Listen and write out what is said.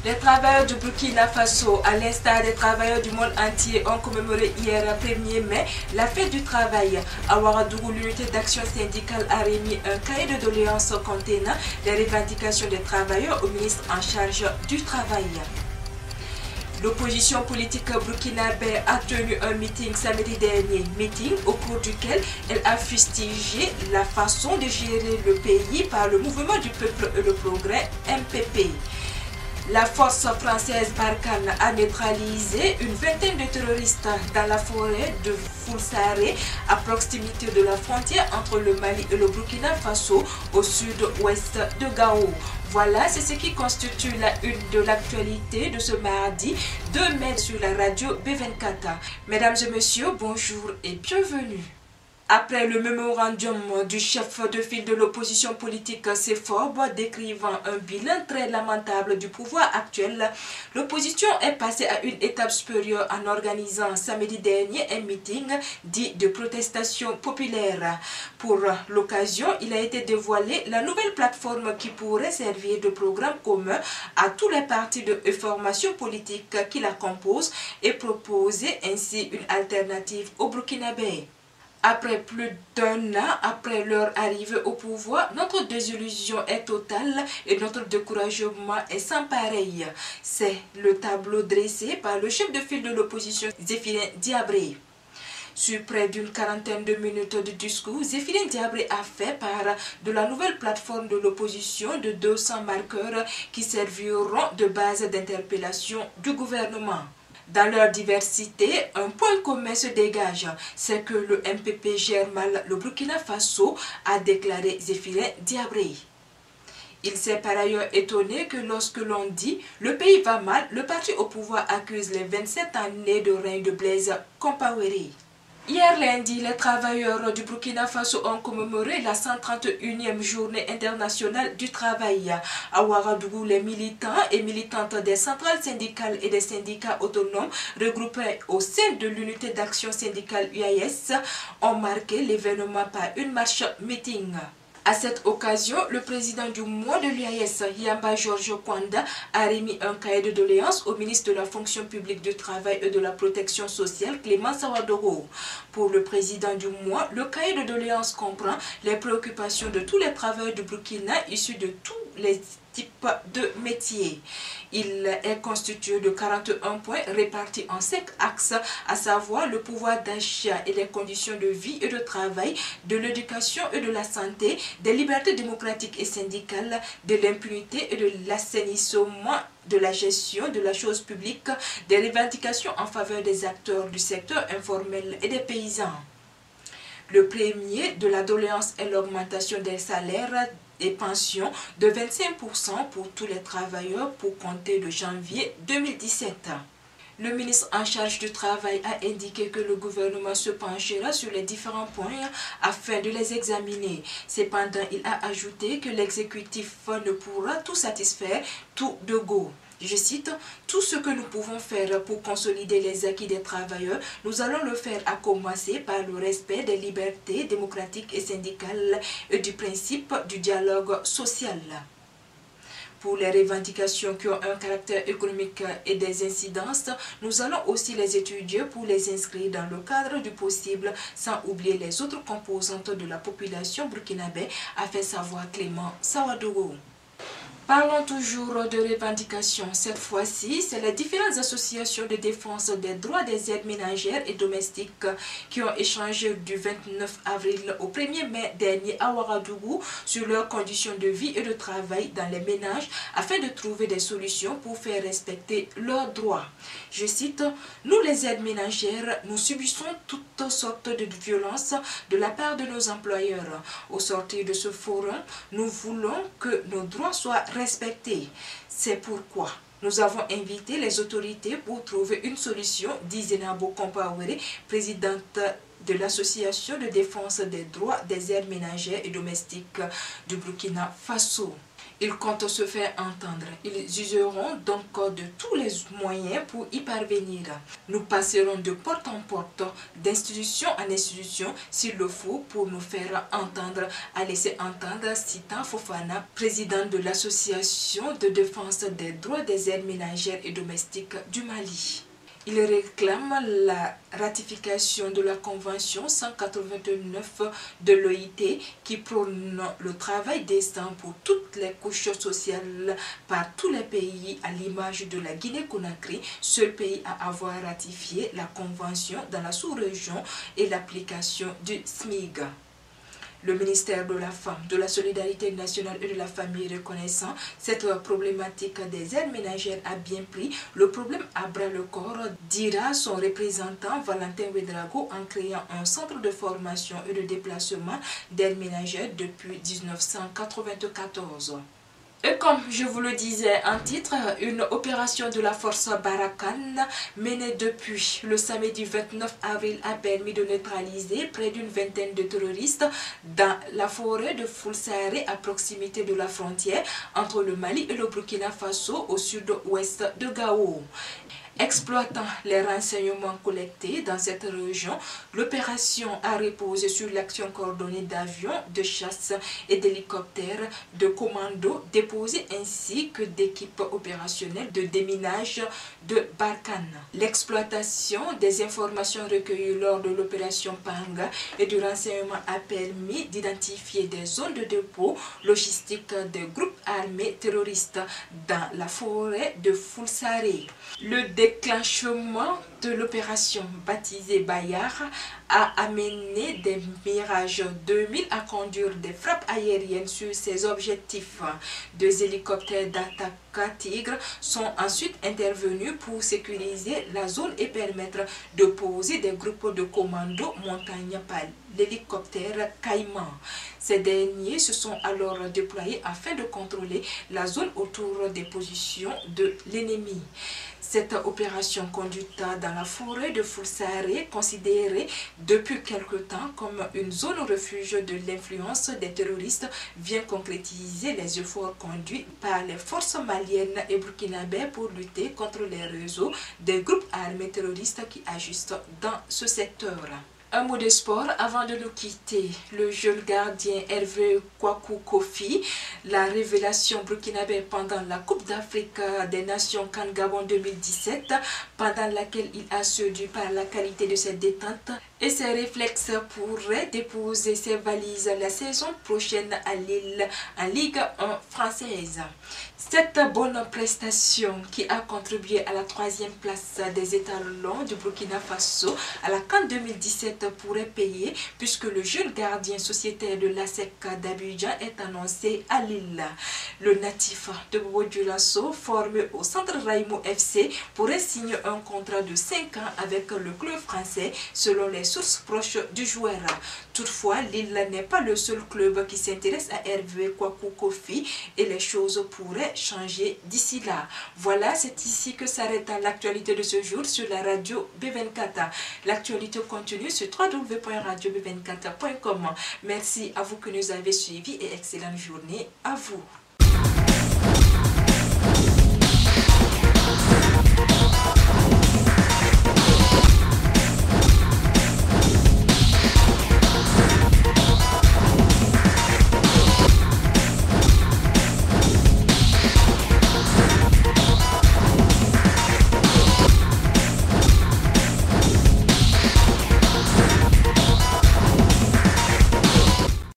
Les travailleurs du Burkina Faso, à l'instar des travailleurs du monde entier, ont commémoré hier 1er mai la fête du travail. À Ouagadougou, l'unité d'action syndicale a remis un cahier de doléances contenant les revendications des travailleurs au ministre en charge du travail. L'opposition politique burkinabé a tenu un meeting samedi dernier, meeting au cours duquel elle a fustigé la façon de gérer le pays par le mouvement du peuple et le progrès MPP. La force française Barkhane a neutralisé une vingtaine de terroristes dans la forêt de Foulsaré, à proximité de la frontière entre le Mali et le Burkina Faso, au sud-ouest de Gao. Voilà, c'est ce qui constitue la une de l'actualité de ce mardi 2 mai sur la radio B24. Mesdames et messieurs, bonjour et bienvenue. Après le mémorandum du chef de file de l'opposition politique CEFOB décrivant un bilan très lamentable du pouvoir actuel, l'opposition est passée à une étape supérieure en organisant samedi dernier un meeting dit de protestation populaire. Pour l'occasion, il a été dévoilé la nouvelle plateforme qui pourrait servir de programme commun à tous les partis de formation politique qui la composent et proposer ainsi une alternative au Burkinabé. Après plus d'un an après leur arrivée au pouvoir, notre désillusion est totale et notre découragement est sans pareil. C'est le tableau dressé par le chef de file de l'opposition, Zéphirin Diabré. Sur près d'une quarantaine de minutes de discours, Zéphirin Diabré a fait part de la nouvelle plateforme de l'opposition de 200 marqueurs qui serviront de base d'interpellation du gouvernement. Dans leur diversité, un point commun se dégage, c'est que le MPP gère mal le Burkina Faso, a déclaré Zéphirin Diabré. Il s'est par ailleurs étonné que lorsque l'on dit « le pays va mal », le parti au pouvoir accuse les 27 années de règne de Blaise Compaoré. Hier lundi, les travailleurs du Burkina Faso ont commémoré la 131e journée internationale du travail. À Ouagadougou, les militants et militantes des centrales syndicales et des syndicats autonomes regroupés au sein de l'unité d'action syndicale UAS ont marqué l'événement par une marche meeting. À cette occasion, le président du mois de l'UAS, Yamba Georges Kwanda, a remis un cahier de doléances au ministre de la fonction publique du travail et de la protection sociale, Clément Sawadoro. Pour le président du mois, le cahier de doléances comprend les préoccupations de tous les travailleurs du Burkina issus de tous les types de métiers. Il est constitué de 41 points répartis en 5 axes, à savoir le pouvoir d'achat et les conditions de vie et de travail, de l'éducation et de la santé, des libertés démocratiques et syndicales, de l'impunité et de l'assainissement, de la gestion de la chose publique, des revendications en faveur des acteurs du secteur informel et des paysans. Le premier de la doléance est l'augmentation des salaires et pensions de 25% pour tous les travailleurs pour compter de janvier 2017. Le ministre en charge du travail a indiqué que le gouvernement se penchera sur les différents points afin de les examiner. Cependant, il a ajouté que l'exécutif ne pourra tout satisfaire tout de go. Je cite, « Tout ce que nous pouvons faire pour consolider les acquis des travailleurs, nous allons le faire à commencer par le respect des libertés démocratiques et syndicales et du principe du dialogue social. » Pour les revendications qui ont un caractère économique et des incidences, nous allons aussi les étudier pour les inscrire dans le cadre du possible, sans oublier les autres composantes de la population burkinabé, a fait savoir Clément Sawadoro. Parlons toujours de revendications. Cette fois-ci, c'est les différentes associations de défense des droits des aides ménagères et domestiques qui ont échangé du 29 avril au 1er mai dernier à Ouagadougou sur leurs conditions de vie et de travail dans les ménages afin de trouver des solutions pour faire respecter leurs droits. Je cite, « Nous les aides ménagères, nous subissons toutes sortes de violences de la part de nos employeurs. Au sortir de ce forum, nous voulons que nos droits soient respectés. C'est pourquoi nous avons invité les autorités pour trouver une solution, dit Zenabo Compaoré, présidente de l'Association de défense des droits des aides ménagères et domestiques du Burkina Faso. Ils comptent se faire entendre. Ils useront donc de tous les moyens pour y parvenir. Nous passerons de porte en porte, d'institution en institution, s'il le faut, pour nous faire entendre, a laissé entendre Sita Fofana, président de l'Association de défense des droits des aides ménagères et domestiques du Mali. Il réclame la ratification de la Convention 189 de l'OIT qui prône le travail décent pour toutes les couches sociales par tous les pays, à l'image de la Guinée-Conakry, seul pays à avoir ratifié la Convention dans la sous-région et l'application du SMIG. Le ministère de la Femme, de la Solidarité nationale et de la Famille reconnaissant cette problématique des aides ménagères a bien pris le problème à bras le corps, dira son représentant Valentin Ouedraogo en créant un centre de formation et de déplacement d'aides ménagères depuis 1994. Et comme je vous le disais en titre, une opération de la force Barkhane menée depuis le samedi 29 avril a permis de neutraliser près d'une vingtaine de terroristes dans la forêt de Fulsare à proximité de la frontière entre le Mali et le Burkina Faso au sud-ouest de Gao. Exploitant les renseignements collectés dans cette région, l'opération a reposé sur l'action coordonnée d'avions, de chasse et d'hélicoptères de commando déposés ainsi que d'équipes opérationnelles de déminage de Barkhane. L'exploitation des informations recueillies lors de l'opération Panga et du renseignement a permis d'identifier des zones de dépôt logistique des groupes armés terroristes dans la forêt de Fulsare. Le déclenchement de l'opération baptisée Bayard a amené des Mirage 2000 à conduire des frappes aériennes sur ses objectifs. Deux hélicoptères d'attaque Tigre sont ensuite intervenus pour sécuriser la zone et permettre de poser des groupes de commando montagne par l'hélicoptère Caïman. Ces derniers se sont alors déployés afin de contrôler la zone autour des positions de l'ennemi. Cette opération conduite dans la forêt de Fulsare, considérée depuis quelque temps comme une zone refuge de l'influence des terroristes, vient concrétiser les efforts conduits par les forces maliennes et burkinabées pour lutter contre les réseaux des groupes armés terroristes qui agissent dans ce secteur. Un mot de sport avant de nous quitter. Le jeune gardien Hervé Kwaku Kofi, la révélation burkinabé pendant la Coupe d'Afrique des Nations CAN Gabon 2017, pendant laquelle il a séduit par la qualité de ses détentes et ses réflexes pourrait déposer ses valises la saison prochaine à Lille en Ligue 1 française. Cette bonne prestation qui a contribué à la 3e place des étalons du Burkina Faso à la CAN 2017 pourrait payer puisque le jeune gardien sociétaire de l'ASEC d'Abidjan est annoncé à Lille. Le natif de Bobo-Dioulasso, formé au centre Raimo FC, pourrait signer un contrat de 5 ans avec le club français selon les sources proches du joueur. Toutefois, Lille n'est pas le seul club qui s'intéresse à Hervé Kwaku Kofi et les choses pourraient changer d'ici là. Voilà, c'est ici que s'arrête l'actualité de ce jour sur la radio B24. L'actualité continue sur www.radiob24.com. Merci à vous que nous avez suivis et excellente journée à vous.